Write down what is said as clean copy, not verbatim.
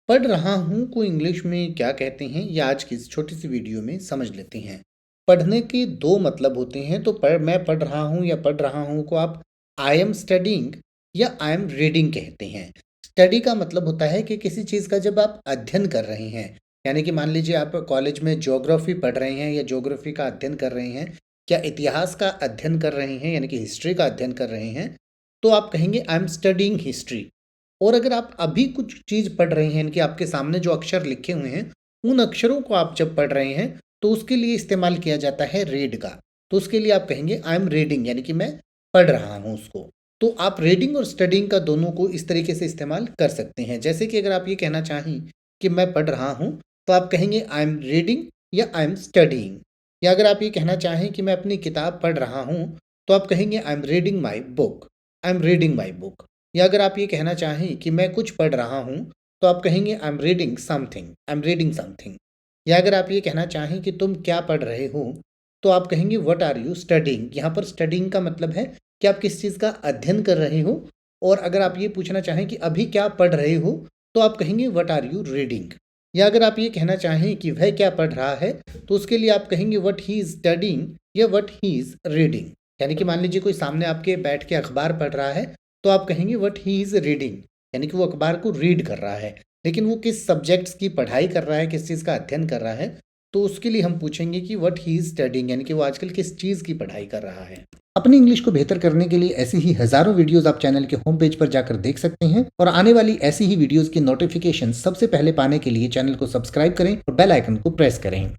पढ़ रहा हूँ को इंग्लिश में क्या कहते हैं ये आज की इस छोटी सी वीडियो में समझ लेते हैं। पढ़ने के दो मतलब होते हैं। तो मैं पढ़ रहा हूँ या पढ़ रहा हूँ को आप आई एम स्टडिंग या आई एम रीडिंग कहते हैं। स्टडी का मतलब होता है कि किसी चीज़ का जब आप अध्ययन कर रहे हैं, यानी कि मान लीजिए आप कॉलेज में ज्योग्राफी पढ़ रहे हैं या ज्योग्राफी का अध्ययन कर रहे हैं, क्या इतिहास का अध्ययन कर रहे हैं यानी कि हिस्ट्री का अध्ययन कर रहे हैं, तो आप कहेंगे आई एम स्टडिंग हिस्ट्री। और अगर आप अभी कुछ चीज़ पढ़ रहे हैं कि आपके सामने जो अक्षर लिखे हुए हैं, उन अक्षरों को आप जब पढ़ रहे हैं, तो उसके लिए इस्तेमाल किया जाता है रीड का। तो उसके लिए आप कहेंगे आई एम रीडिंग, यानी कि मैं पढ़ रहा हूँ उसको। तो आप रीडिंग और स्टडिंग का दोनों को इस तरीके से इस्तेमाल कर सकते हैं। जैसे कि अगर आप ये कहना चाहें कि मैं पढ़ रहा हूँ, तो आप कहेंगे आई एम रीडिंग या आई एम स्टडिंग। या अगर आप ये कहना चाहें कि मैं अपनी किताब पढ़ रहा हूँ, तो आप कहेंगे I am reading my book, I am reading my book. या अगर आप ये कहना चाहें कि मैं कुछ पढ़ रहा हूँ, तो आप कहेंगे I am reading something, I am reading something. या अगर आप ये कहना चाहें कि तुम क्या पढ़ रहे हो, तो आप कहेंगे व्हाट आर यू स्टडिंग। यहाँ पर स्टडिंग का मतलब है कि आप किस चीज़ का अध्ययन कर रहे हो। और अगर आप ये पूछना चाहें कि अभी क्या पढ़ रहे हो, तो आप कहेंगे व्हाट आर यू रीडिंग। या अगर आप ये कहना चाहें कि वह क्या पढ़ रहा है, तो उसके लिए आप कहेंगे व्हाट ही इज़ स्टडिंग या व्हाट ही इज़ रीडिंग। यानी कि मान लीजिए कोई सामने आपके बैठ के अखबार पढ़ रहा है, तो आप कहेंगे व्हाट ही इज़ रीडिंग, यानी कि वो अखबार को रीड कर रहा है। लेकिन वो किस सब्जेक्ट्स की पढ़ाई कर रहा है, किस चीज़ का अध्ययन कर रहा है, तो उसके लिए हम पूछेंगे कि व्हाट ही इज़ स्टडिंग, यानी कि वो आजकल किस चीज़ की पढ़ाई कर रहा है। अपनी इंग्लिश को बेहतर करने के लिए ऐसी ही हजारों वीडियोस आप चैनल के होम पेज पर जाकर देख सकते हैं और आने वाली ऐसी ही वीडियोस की नोटिफिकेशन सबसे पहले पाने के लिए चैनल को सब्सक्राइब करें और बेल आइकन को प्रेस करें।